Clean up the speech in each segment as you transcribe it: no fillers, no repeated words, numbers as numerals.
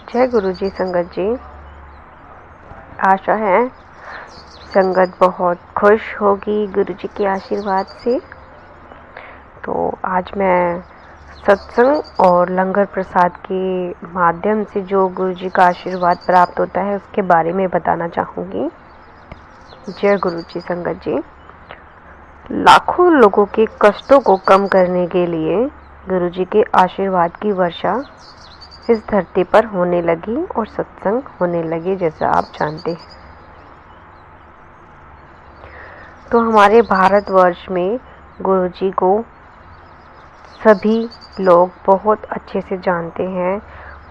जय गुरु जी संगत जी। आशा है संगत बहुत खुश होगी गुरु जी के आशीर्वाद से। तो आज मैं सत्संग और लंगर प्रसाद के माध्यम से जो गुरु जी का आशीर्वाद प्राप्त होता है उसके बारे में बताना चाहूँगी। जय गुरु जी संगत जी। लाखों लोगों के कष्टों को कम करने के लिए गुरु जी के आशीर्वाद की वर्षा इस धरती पर होने लगी और सत्संग होने लगे, जैसा आप जानते हैं। तो हमारे भारतवर्ष में गुरु जी को सभी लोग बहुत अच्छे से जानते हैं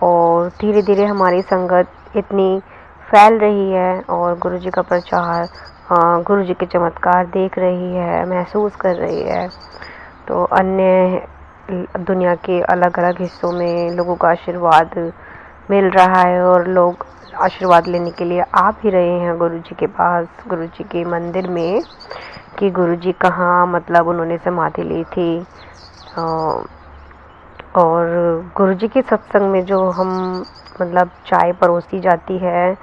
और धीरे धीरे हमारी संगत इतनी फैल रही है और गुरु जी का प्रचार, गुरु जी के चमत्कार देख रही है, महसूस कर रही है। तो अन्य दुनिया के अलग अलग हिस्सों में लोगों का आशीर्वाद मिल रहा है और लोग आशीर्वाद लेने के लिए आ भी रहे हैं गुरु जी के पास, गुरु जी के मंदिर में, कि गुरु जी कहाँ मतलब उन्होंने समाधि ली थी। और गुरु जी के सत्संग में जो हम मतलब चाय परोसी जाती है,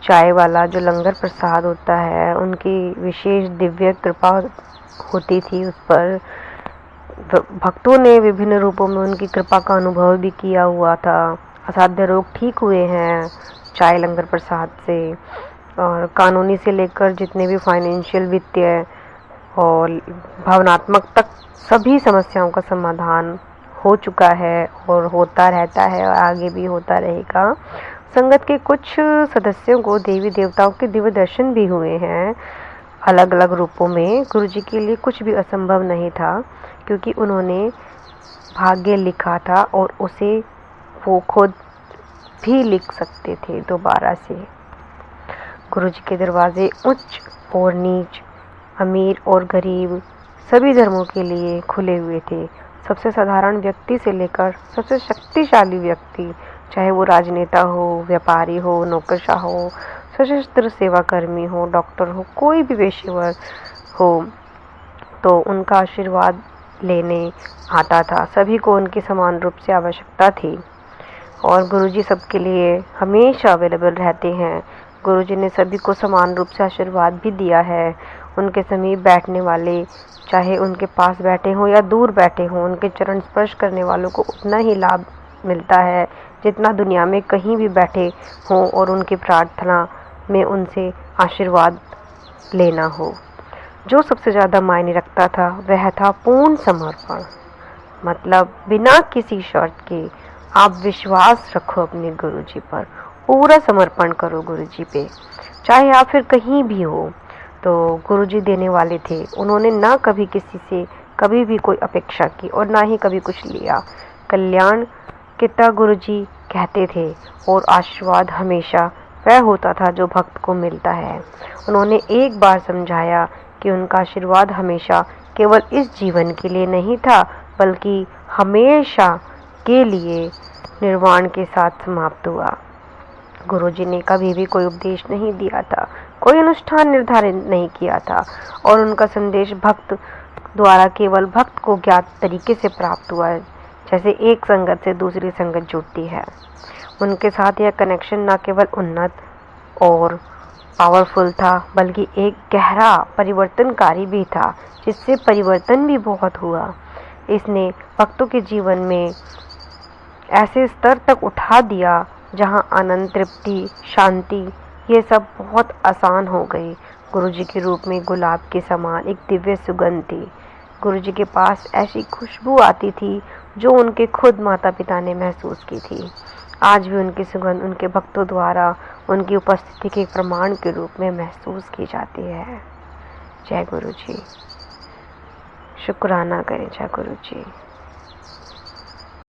चाय वाला जो लंगर प्रसाद होता है, उनकी विशेष दिव्य कृपा होती थी उस पर। भक्तों ने विभिन्न रूपों में उनकी कृपा का अनुभव भी किया हुआ था। असाध्य रोग ठीक हुए हैं चाय लंगर प्रसाद से, और कानूनी से लेकर जितने भी फाइनेंशियल, वित्तीय और भावनात्मक तक सभी समस्याओं का समाधान हो चुका है और होता रहता है और आगे भी होता रहेगा। संगत के कुछ सदस्यों को देवी देवताओं के दिव्य दर्शन भी हुए हैं अलग अलग रूपों में। गुरु जी के लिए कुछ भी असंभव नहीं था, क्योंकि उन्होंने भाग्य लिखा था और उसे वो खुद भी लिख सकते थे दोबारा से। गुरु जी के दरवाजे उच्च और नीच, अमीर और गरीब सभी धर्मों के लिए खुले हुए थे। सबसे साधारण व्यक्ति से लेकर सबसे शक्तिशाली व्यक्ति, चाहे वो राजनेता हो, व्यापारी हो, नौकरशाह हो, सशस्त्र सेवाकर्मी हो, डॉक्टर हो, कोई भी पेशेवर हो, तो उनका आशीर्वाद लेने आता था। सभी को उनकी समान रूप से आवश्यकता थी और गुरुजी सबके लिए हमेशा अवेलेबल रहते हैं। गुरुजी ने सभी को समान रूप से आशीर्वाद भी दिया है। उनके समीप बैठने वाले, चाहे उनके पास बैठे हों या दूर बैठे हों, उनके चरण स्पर्श करने वालों को उतना ही लाभ मिलता है जितना दुनिया में कहीं भी बैठे हों और उनकी प्रार्थना में उनसे आशीर्वाद लेना हो। जो सबसे ज़्यादा मायने रखता था वह था पूर्ण समर्पण। मतलब बिना किसी शर्त के आप विश्वास रखो अपने गुरु जी पर, पूरा समर्पण करो गुरु जी पे, चाहे आप फिर कहीं भी हो। तो गुरु जी देने वाले थे। उन्होंने ना कभी किसी से कभी भी कोई अपेक्षा की और ना ही कभी कुछ लिया। कल्याण कितना गुरु जी कहते थे और आशीर्वाद हमेशा वह होता था जो भक्त को मिलता है। उन्होंने एक बार समझाया कि उनका आशीर्वाद हमेशा केवल इस जीवन के लिए नहीं था, बल्कि हमेशा के लिए निर्वाण के साथ समाप्त हुआ। गुरुजी ने कभी भी कोई उपदेश नहीं दिया था, कोई अनुष्ठान निर्धारित नहीं किया था और उनका संदेश भक्त द्वारा केवल भक्त को ज्ञात तरीके से प्राप्त हुआ है, जैसे एक संगत से दूसरी संगत जुड़ती है। उनके साथ यह कनेक्शन न केवल उन्नत और पावरफुल था, बल्कि एक गहरा परिवर्तनकारी भी था, जिससे परिवर्तन भी बहुत हुआ। इसने भक्तों के जीवन में ऐसे स्तर तक उठा दिया जहां आनंद, तृप्ति, शांति ये सब बहुत आसान हो गई। गुरुजी के रूप में गुलाब के समान एक दिव्य सुगंध थी। गुरुजी के पास ऐसी खुशबू आती थी जो उनके खुद माता पिता ने महसूस की थी। आज भी उनकी सुगंध उनके भक्तों द्वारा उनकी उपस्थिति के प्रमाण के रूप में महसूस की जाती है। जय गुरु जी। शुक्राना करें जय गुरु जी।